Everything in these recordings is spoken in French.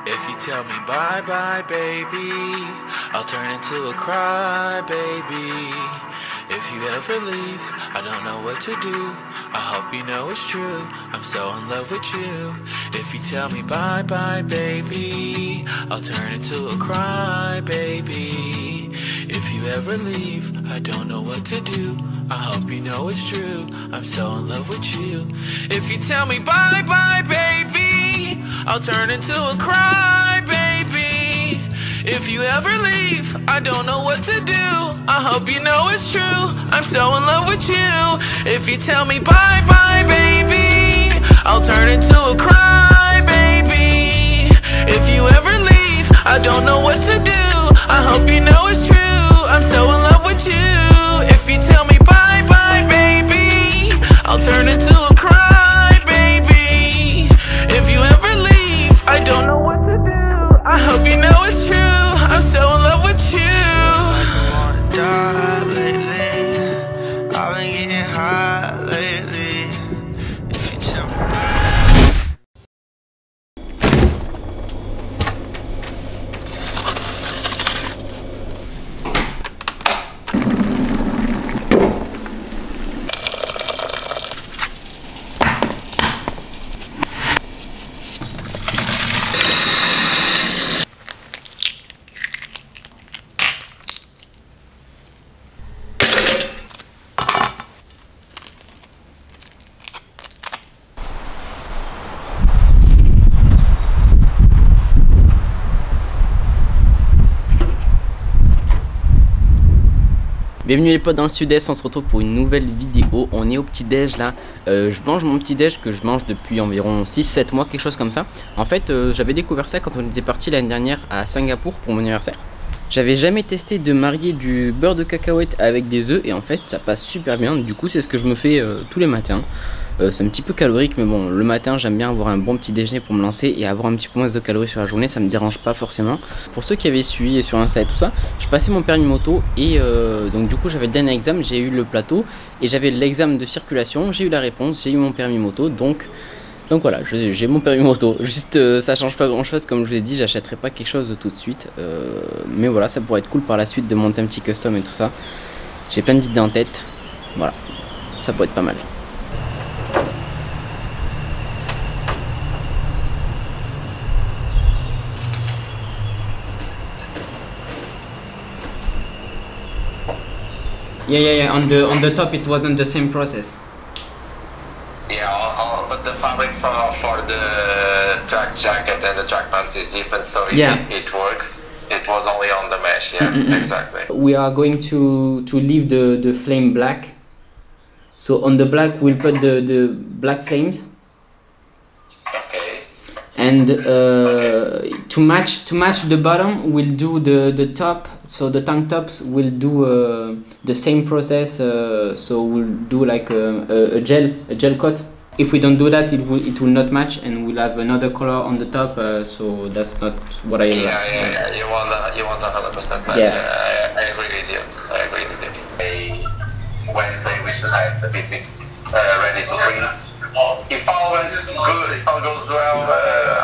If you tell me bye bye baby, I'll turn into a cry baby. If you ever leave, I don't know what to do. I hope you know it's true, I'm so in love with you. If you tell me bye bye baby, I'll turn into a cry baby. If you ever leave, I don't know what to do. I hope you know it's true, I'm so in love with you. If you tell me bye bye baby, I'll turn into a cry baby. If you ever leave, I don't know what to do. I hope you know it's true, I'm so in love with you. If you tell me bye bye baby, I'll turn into a cry baby. If you ever leave, I don't know what to do. I hope you know it's true, I'm so in love with you. If you tell me bye bye baby, I'll turn into a cry baby. If you ever leave, I don't know what to do. I hope you know it's true, I'm so in love with you. I've been getting high lately. If you tell me bye. Bienvenue les potes dans le sud-est, on se retrouve pour une nouvelle vidéo. On est au petit-déj là. Je mange mon petit-déj que je mange depuis environ 6-7 mois, quelque chose comme ça. En fait, j'avais découvert ça quand on était parti l'année dernière à Singapour pour mon anniversaire. J'avais jamais testé de marier du beurre de cacahuète avec des œufs et en fait ça passe super bien. Du coup c'est ce que je me fais tous les matins. C'est un petit peu calorique mais bon, le matin j'aime bien avoir un bon petit déjeuner pour me lancer et avoir un petit peu moins de calories sur la journée, ça me dérange pas forcément. Pour ceux qui avaient suivi sur Insta et tout ça, je passais mon permis moto et donc du coup j'avais le dernier examen, j'ai eu le plateau et j'avais l'examen de circulation, j'ai eu la réponse, j'ai eu mon permis moto donc voilà, j'ai mon permis moto. Juste ça change pas grand chose, comme je vous l'ai dit, j'achèterai pas quelque chose tout de suite. Mais voilà, ça pourrait être cool par la suite de monter un petit custom et tout ça. J'ai plein d'idées en tête. Voilà, ça pourrait être pas mal. Yeah. On the top it wasn't the same process. Yeah, but the fabric for the track jacket and the track pants is different, so it works. It was only on the mesh, yeah, exactly. We are going to leave the flame black. So on the black we'll put the black flames. Okay. And to match the bottom we'll do the top. So the tank tops will do the same process. So we'll do like a gel coat. If we don't do that, it will not match, and we'll have another color on the top. So that's not what I. Yeah. You want 100% match. Yeah. I agree with you. Wednesday we should have the pieces ready to print. If all goes well,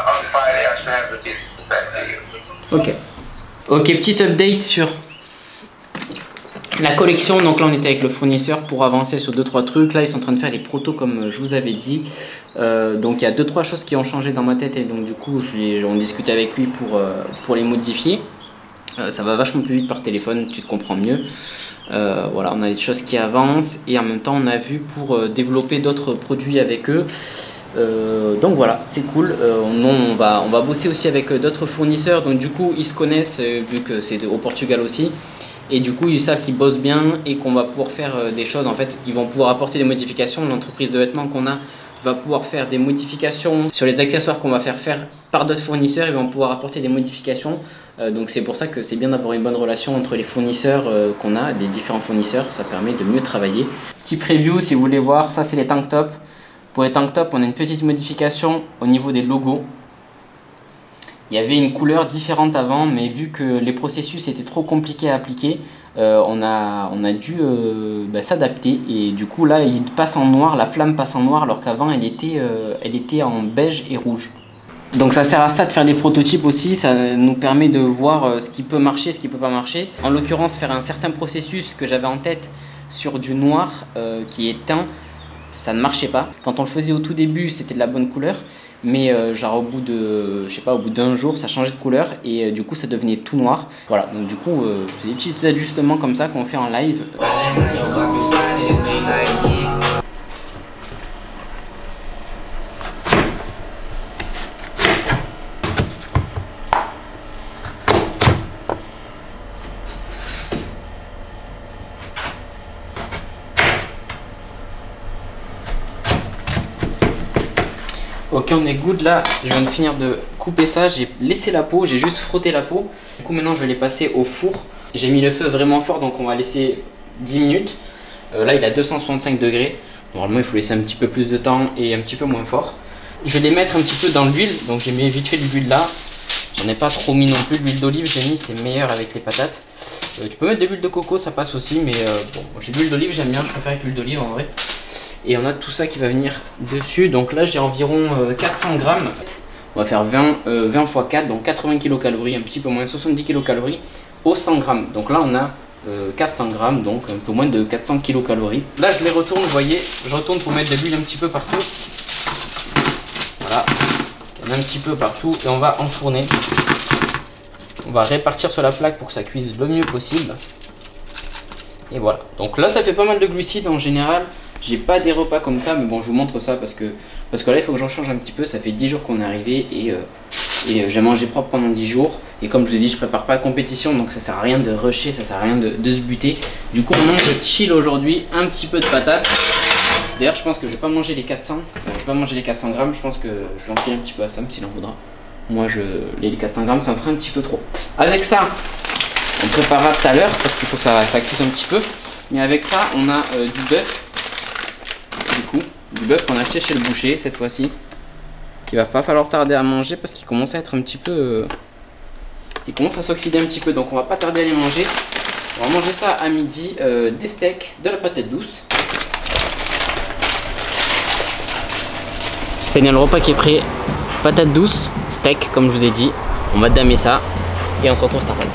on Friday I should have the pieces to send to you. Ok, petite update sur la collection. Donc là on était avec le fournisseur pour avancer sur 2-3 trucs. Là ils sont en train de faire les protos comme je vous avais dit. Donc il y a 2-3 choses qui ont changé dans ma tête et donc du coup on discute avec lui pour les modifier. Ça va vachement plus vite par téléphone, tu te comprends mieux. Voilà, on a des choses qui avancent et en même temps on a vu pour développer d'autres produits avec eux. Donc voilà, c'est cool. On va bosser aussi avec d'autres fournisseurs, donc du coup ils se connaissent vu que c'est au Portugal aussi, et du coup ils savent qu'ils bossent bien et qu'on va pouvoir faire des choses. En fait ils vont pouvoir apporter des modifications. L'entreprise de vêtements qu'on a va pouvoir faire des modifications sur les accessoires qu'on va faire par d'autres fournisseurs. Ils vont pouvoir apporter des modifications, donc c'est pour ça que c'est bien d'avoir une bonne relation entre les fournisseurs qu'on a, les différents fournisseurs. Ça permet de mieux travailler. Petit preview si vous voulez voir, ça c'est les tank tops. Pour les tank tops, on a une petite modification au niveau des logos. Il y avait une couleur différente avant, mais vu que les processus étaient trop compliqués à appliquer, on a dû s'adapter. Et du coup, là, il passe en noir, la flamme passe en noir, alors qu'avant, elle était en beige et rouge. Donc ça sert à ça de faire des prototypes aussi, ça nous permet de voir ce qui peut marcher, ce qui peut pas marcher. En l'occurrence, faire un certain processus que j'avais en tête sur du noir qui est teint, ça ne marchait pas. Quand on le faisait au tout début, c'était de la bonne couleur, mais genre au bout de, je sais pas, au bout d'un jour, ça changeait de couleur et du coup ça devenait tout noir. Voilà, donc du coup, c'est des petits ajustements comme ça qu'on fait en live. Ok, on est good là, je viens de finir de couper ça, j'ai laissé la peau, j'ai juste frotté la peau. Du coup maintenant je vais les passer au four. J'ai mis le feu vraiment fort donc on va laisser 10 minutes. Là il est à 265 degrés, normalement il faut laisser un petit peu plus de temps et un petit peu moins fort. Je vais les mettre un petit peu dans l'huile, donc j'ai mis vite fait de l'huile là. J'en ai pas trop mis non plus, l'huile d'olive j'ai mis, c'est meilleur avec les patates. Tu peux mettre de l'huile de coco, ça passe aussi, mais bon, j'ai de l'huile d'olive, j'aime bien, je préfère avec l'huile d'olive en vrai. Et on a tout ça qui va venir dessus. Donc là j'ai environ 400 grammes. On va faire 20 x 4, donc 80 kcal, un petit peu moins, 70 kcal au 100 grammes. Donc là on a 400 grammes, donc un peu moins de 400 kcal. Là je les retourne, vous voyez, je retourne pour mettre de l'huile un petit peu partout. Voilà, il y en a un petit peu partout et on va enfourner. On va répartir sur la plaque pour que ça cuise le mieux possible. Et voilà, donc là ça fait pas mal de glucides en général. J'ai pas des repas comme ça, mais bon je vous montre ça parce que là il faut que j'en change un petit peu. Ça fait 10 jours qu'on est arrivé et j'ai mangé propre pendant 10 jours. Et comme je vous ai dit, je prépare pas la compétition, donc ça sert à rien de rusher, ça sert à rien de se buter. Du coup on mange chill aujourd'hui, un petit peu de patates. D'ailleurs je pense que je vais pas manger les 400, je vais pas manger les 400 grammes, je pense que je vais en filer un petit peu à Sam s'il en voudra. Moi les 400 grammes ça me ferait un petit peu trop. Avec ça, on préparera tout à l'heure parce qu'il faut que ça cuise un petit peu. Mais avec ça on a du bœuf. Du bœuf qu'on a acheté chez le boucher cette fois-ci, qu'il va pas falloir tarder à manger parce qu'il commence à être un petit peu il commence à s'oxyder un petit peu, donc on va pas tarder à les manger. On va manger ça à midi. Des steaks, de la patate douce. Génial, le repas qui est prêt, patate douce, steak comme je vous ai dit. On va damer ça et on se retrouve cet après.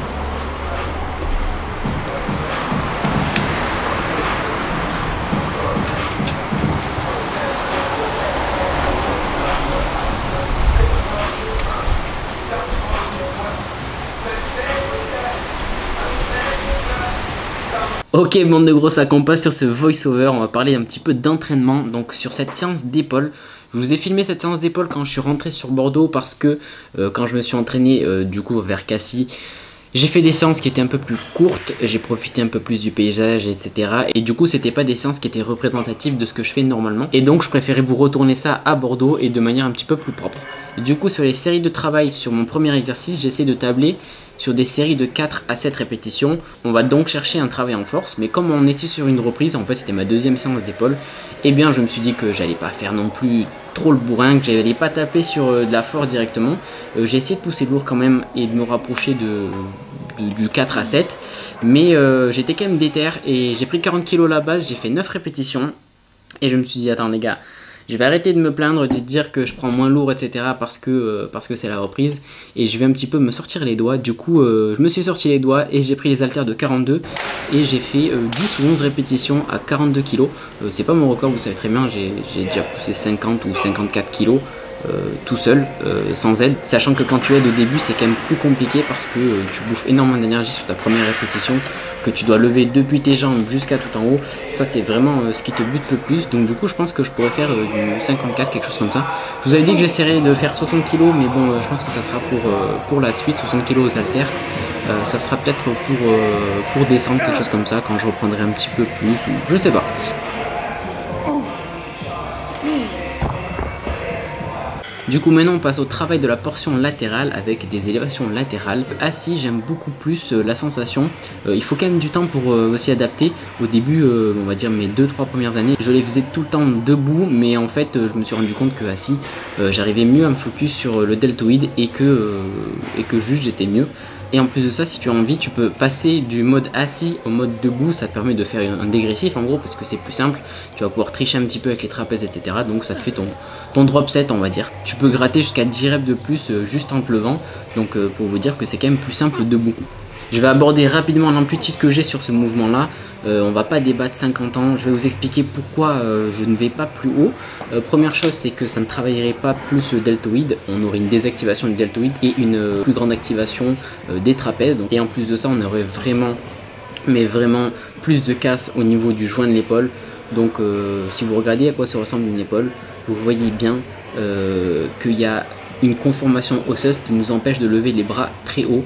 Ok bande de gros, ça passe sur ce voice-over, on va parler un petit peu d'entraînement. Donc sur cette séance d'épaule, je vous ai filmé cette séance d'épaule quand je suis rentré sur Bordeaux parce que quand je me suis entraîné du coup vers Cassis, j'ai fait des séances qui étaient un peu plus courtes, j'ai profité un peu plus du paysage, etc. Et du coup c'était pas des séances qui étaient représentatives de ce que je fais normalement. Et donc je préférais vous retourner ça à Bordeaux et de manière un petit peu plus propre. Et du coup sur les séries de travail, sur mon premier exercice, j'essaie de tabler sur des séries de 4 à 7 répétitions. On va donc chercher un travail en force, mais comme on était sur une reprise, en fait c'était ma deuxième séance d'épaule, et bien je me suis dit que j'allais pas faire non plus trop le bourrin, que j'allais pas taper sur de la force directement. J'ai essayé de pousser lourd quand même et de me rapprocher du 4 à 7, mais j'étais quand même déter et j'ai pris 40 kg à la base, j'ai fait 9 répétitions et je me suis dit attends les gars, je vais arrêter de me plaindre, de dire que je prends moins lourd, etc. parce que c'est la reprise. Et je vais un petit peu me sortir les doigts. Du coup, je me suis sorti les doigts et j'ai pris les haltères de 42. Et j'ai fait 10 ou 11 répétitions à 42 kg. C'est pas mon record, vous savez très bien. J'ai déjà poussé 50 ou 54 kg tout seul, sans aide. Sachant que quand tu aides au début, c'est quand même plus compliqué parce que tu bouffes énormément d'énergie sur ta première répétition, que tu dois lever depuis tes jambes jusqu'à tout en haut. Ça c'est vraiment ce qui te bute le plus. Donc du coup je pense que je pourrais faire du 54, quelque chose comme ça. Je vous avais dit que j'essaierais de faire 60 kg, mais bon je pense que ça sera pour la suite, 60 kg aux haltères. Ça sera peut-être pour descendre, quelque chose comme ça, quand je reprendrai un petit peu plus, ou je sais pas. Du coup maintenant on passe au travail de la portion latérale avec des élévations latérales. Assis j'aime beaucoup plus la sensation, il faut quand même du temps pour aussi adapter. Au début on va dire mes 2-3 premières années je les faisais tout le temps debout, mais en fait je me suis rendu compte que assis j'arrivais mieux à me focus sur le deltoïde et que juste j'étais mieux. Et en plus de ça, si tu as envie, tu peux passer du mode assis au mode debout. Ça te permet de faire un dégressif en gros, parce que c'est plus simple. Tu vas pouvoir tricher un petit peu avec les trapèzes, etc. Donc ça te fait ton drop set, on va dire. Tu peux gratter jusqu'à 10 reps de plus juste en te levant. Donc pour vous dire que c'est quand même plus simple debout. Je vais aborder rapidement l'amplitude que j'ai sur ce mouvement là. On va pas débattre 50 ans, je vais vous expliquer pourquoi je ne vais pas plus haut. Première chose, c'est que ça ne travaillerait pas plus le deltoïde, on aurait une désactivation du deltoïde et une plus grande activation des trapèzes. Et en plus de ça, on aurait vraiment, mais vraiment plus de casse au niveau du joint de l'épaule. Donc si vous regardez à quoi ça ressemble une épaule, vous voyez bien qu'il y a une conformation osseuse qui nous empêche de lever les bras très haut.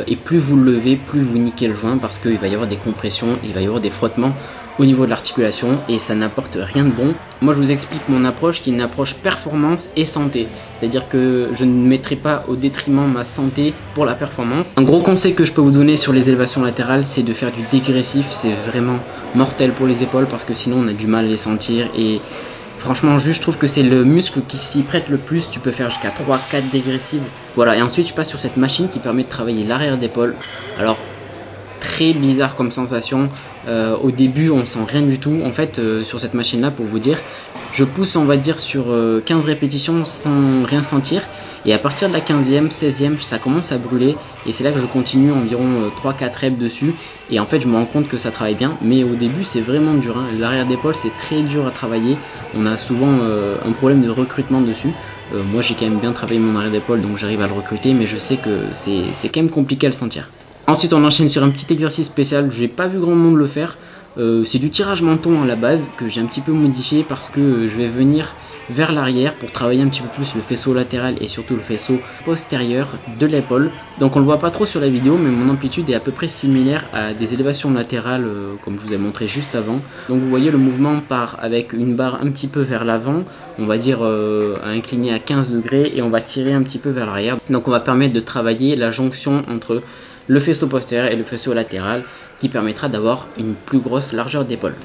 Et plus vous le levez, plus vous niquez le joint parce qu'il va y avoir des compressions, il va y avoir des frottements au niveau de l'articulation et ça n'apporte rien de bon. Moi je vous explique mon approche qui est une approche performance et santé, c'est-à-dire que je ne mettrai pas au détriment ma santé pour la performance. Un gros conseil que je peux vous donner sur les élévations latérales, c'est de faire du dégressif. C'est vraiment mortel pour les épaules parce que sinon on a du mal à les sentir et franchement, juste, je trouve que c'est le muscle qui s'y prête le plus. Tu peux faire jusqu'à 3-4 dégressives. Voilà, et ensuite, je passe sur cette machine qui permet de travailler l'arrière d'épaule. Alors, très bizarre comme sensation. Au début, on sent rien du tout. En fait, sur cette machine-là, pour vous dire, je pousse, on va dire, sur 15 répétitions sans rien sentir. Et à partir de la 15e, 16e, ça commence à brûler. Et c'est là que je continue environ 3-4 reps dessus. Et en fait, je me rends compte que ça travaille bien. Mais au début, c'est vraiment dur. Hein. L'arrière d'épaule, c'est très dur à travailler. On a souvent un problème de recrutement dessus. Moi, j'ai quand même bien travaillé mon arrière d'épaule, donc j'arrive à le recruter. Mais je sais que c'est quand même compliqué à le sentir. Ensuite, on enchaîne sur un petit exercice spécial. J'ai pas vu grand monde le faire. C'est du tirage menton à la base que j'ai un petit peu modifié parce que je vais venir vers l'arrière pour travailler un petit peu plus le faisceau latéral et surtout le faisceau postérieur de l'épaule. Donc on le voit pas trop sur la vidéo, mais mon amplitude est à peu près similaire à des élévations latérales comme je vous ai montré juste avant. Donc vous voyez, le mouvement part avec une barre un petit peu vers l'avant, on va dire inclinée à 15 degrés, et on va tirer un petit peu vers l'arrière. Donc on va permettre de travailler la jonction entre le faisceau postérieur et le faisceau latéral qui permettra d'avoir une plus grosse largeur d'épaule.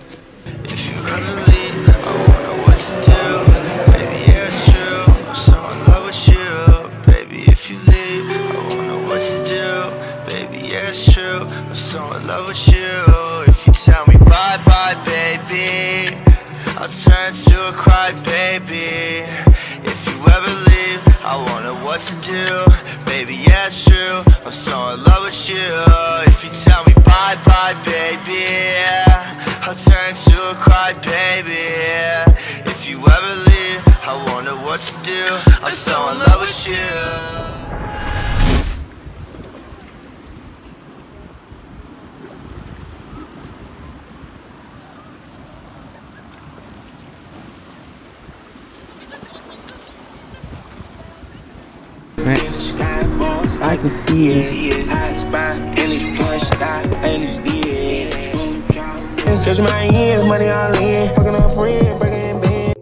What to do, baby, yeah, it's true. I'm so in love with you. If you tell me bye, bye, baby, I'll turn to a cry, baby. If you ever leave, I wonder what to do. I'm so in love with you. I can see it. Stretch my ends, money all in, fucking up friend, breaking in bed.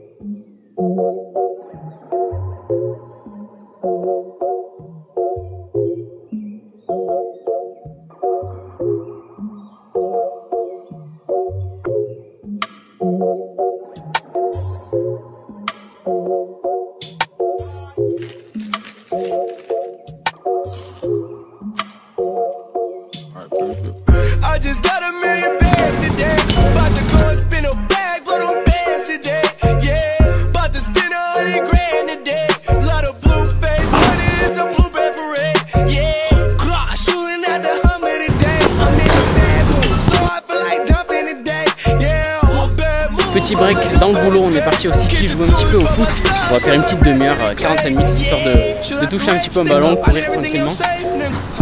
I just got a million bands today. About to go and spin a bag for them bands today. Yeah, about to spend 100 grand today. Lot of blue face, money is a blueberry parade. Yeah, clock shooting at the Hummer today. I'm in a bad mood, so I feel like dumping today. Yeah, I'm a bad mood. Petit break dans le boulot, on est parti au City jouer un petit peu au foot. On va faire une petite demi-heure, 45 minutes, histoire de toucher un petit peu un ballon, courir tranquillement.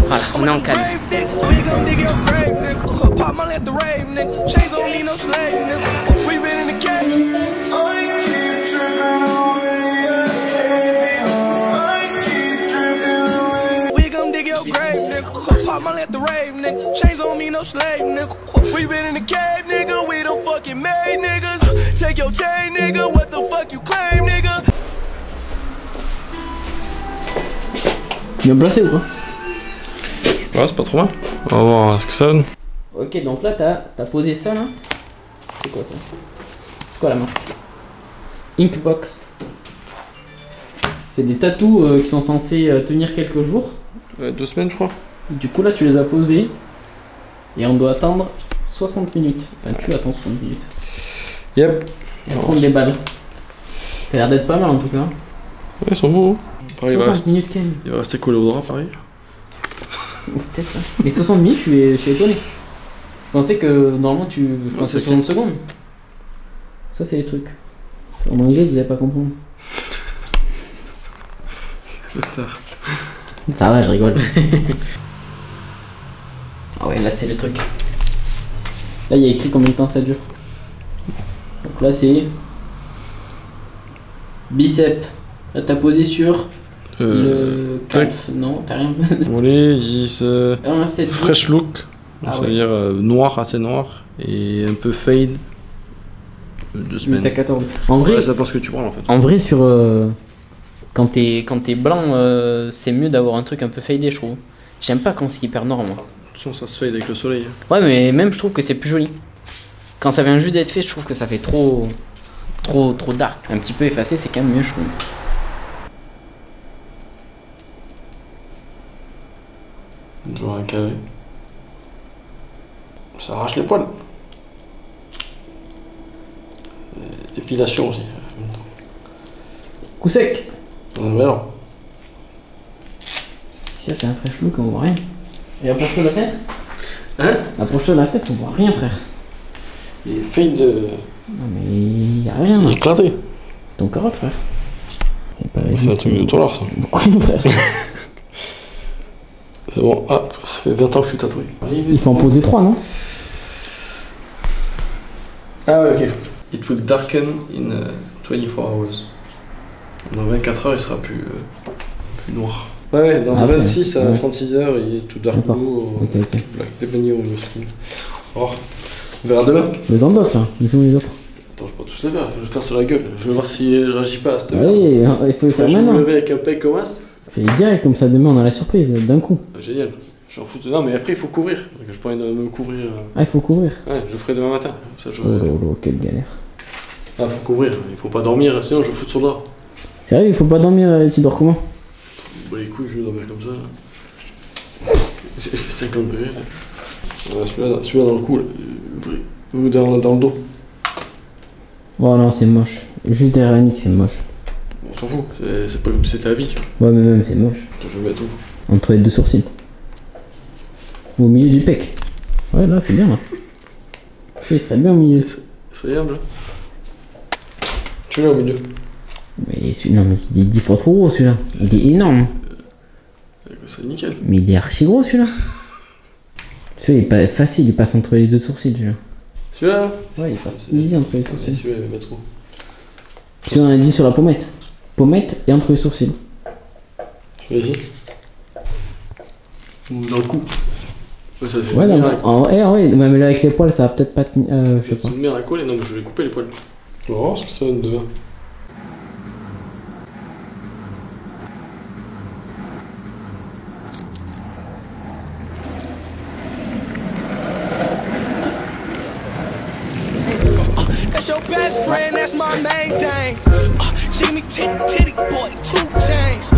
Voilà, on est en Cannes. Bien placé ou quoi? Ouais, c'est pas trop mal. On va voir ce que ça donne. Ok, donc là, t'as posé ça là. C'est quoi ça? C'est quoi la marque? Inkbox. C'est des tatous qui sont censés tenir quelques jours. 2 semaines, je crois. Du coup là tu les as posés et on doit attendre 60 minutes. Enfin tu attends 60 minutes. Yep. Et prendre des balles. Ça a l'air d'être pas mal en tout cas. Ouais, ils sont bons. Pareil, 60 minutes quand même. Il va rester collé au drap pareil. Ou peut-être. Hein. Mais 60 minutes je suis étonné. Je pensais que normalement je pensais 60 secondes. Ça c'est les trucs. En anglais vous avez pas compris. Ça va, je rigole. Ah ouais, là c'est le truc. Là il y a écrit combien de temps ça dure. Donc là c'est bicep. Là t'as posé sur le calf. Non, t'as rien. Mollet, 10 fresh look. Ah Ça veut dire noir, assez noir. Et un peu fade. 2 semaines. T'as 14. En vrai, ouais, ça dépend ce que tu prends en fait. En vrai sur quand t'es blanc, c'est mieux d'avoir un truc un peu fadé, je trouve. J'aime pas quand c'est hyper noir, moi. De toute façon, ça se fade avec le soleil. Ouais, mais même je trouve que c'est plus joli. Quand ça vient juste d'être fait, je trouve que ça fait trop dark. Un petit peu effacé, c'est quand même mieux, je trouve. Toujours un carré. Ça arrache les poils. Épilation aussi. Coup sec. Mais non. Si ça c'est un fresh look, on voit rien. Et approche-toi de la fenêtre. Hein? Approche-toi de la fenêtre, on voit rien, frère. Il est fade. Non mais y'a rien là. Éclaté. Ton carotte, frère. C'est un truc de tolard ça. On voit rien, frère. C'est bon. Ah, ça fait 20 ans que je suis tatoué. Il faut en poser 3, non? Ah ouais, ok. It will darken in 24 hours. Dans 24 heures, il sera plus noir. Ouais, dans 26 à 36 heures, il est tout dark blue ou ok. black, depending on your skin. Alors, on verra demain. Les autres là, ils sont les autres. Attends, je peux pas tous les faire, je vais le faire sur la gueule. Je vais voir si je réagis pas à cette heure. Oui, il faut le faire Je vais me maintenant. lever avec un pec comme as. Fais direct, comme ça demain on a la surprise, d'un coup. Ah, génial. J'en fous. Non, mais après, il faut couvrir. Donc, je pourrais me couvrir. Ah, il faut couvrir. Ouais, je le ferai demain matin. Ça, je... Oh lolo, quelle galère. Ah, faut couvrir. Il faut pas dormir, sinon je fous sur le drap. Sérieux, il faut pas dormir, tu dors comment? Bah, les couilles, je vais dormir comme ça. Là. J'ai fait 50 degrés. Là. Voilà, celui-là dans le cou, là. Ou dans le dos. Oh non, c'est moche. Juste derrière la nuque, c'est moche. On s'en fout, c'est pas comme si c'était habillé. Ouais, mais même, c'est moche. Je vais mettre où? Entre les deux sourcils. Ou au milieu du pec. Ouais, là, c'est bien, là. Il serait bien au milieu. C'est agréable, là. Celui-là au milieu. Mais non, mais il est 10 fois trop gros, celui-là. Il est énorme. C'est nickel. Mais il est archi gros, celui-là. Celui-là, il est pas facile, il passe entre les deux sourcils, celui-là. Celui-là? Ouais, il passe easy entre les sourcils. Celui-là, il va mettre où? Celui-là, on a dit sur la pommette. Pommette et entre les sourcils. Celui-là ici? Ou dans le cou? Ouais, ça fait Ouais, une non, merde. ouais, mais là, avec les poils, ça va peut-être pas tenir. Je sais pas. C'est une merde à coller, non, mais je vais couper les poils. On va voir ce que ça donne demain. That's your best friend, that's my main thing. She give me titty boy, 2 chains.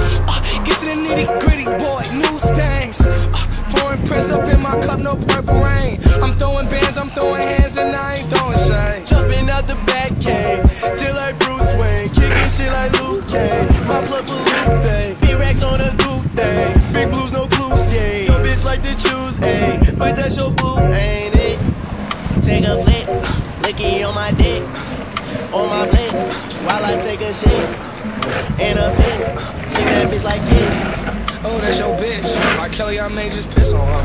Get to the nitty gritty boy, new stains. Pouring press up in my cup, no purple rain. I'm throwing bands, I'm throwing hands, and I ain't throwing shade. Jumping out the back cave, just like Bruce Wayne. Kicking shit like Luke Cage. My plug for Luke Day. Big racks on a good day. Big blues, no blues, yeah. Your bitch like to choose, ayy. But that's your boo, ain't it? Take a flick, licky on my dick, on my blick, while I take a shit, and a piss, sing that bitch like this. Oh, that's your bitch. R. Kelly, I may just piss on her.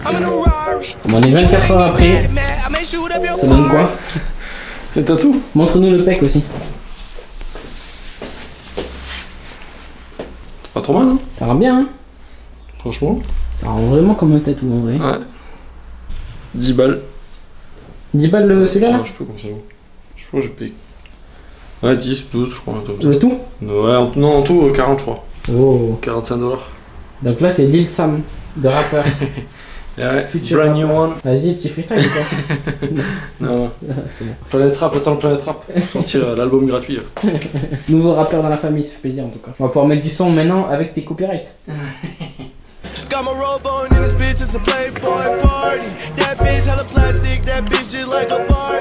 I'm in a Rari. Bon, on est 24 heures après. Ça donne quoi? Le tatou? Montre-nous le pec aussi. Pas trop mal, hein? Ça rend bien, hein? Franchement. Ça rend vraiment comme un tatou en vrai. Ouais. 10 balles. 10 balles celui-là là? Non, je peux comme ça. Je crois que j'ai payé. Ouais, 10, 12, je crois. Comme ça. Le tout? Ouais, non, en tout, 40, je crois. Oh. 45 $. Donc là, c'est Lil Sam, de rappeur. Ouais, Future brand new one. Vas-y, petit freestyle ou quoi? Non, C'est bon. Planet Rap, attends le Planet Rap. Sortir l'album gratuit là. Nouveau rappeur dans la famille, ça fait plaisir en tout cas. On va pouvoir mettre du son maintenant avec tes copyrights. Got my robe on bitch, it's a Playboy party. That bitch hella plastic, that bitch just like a bar.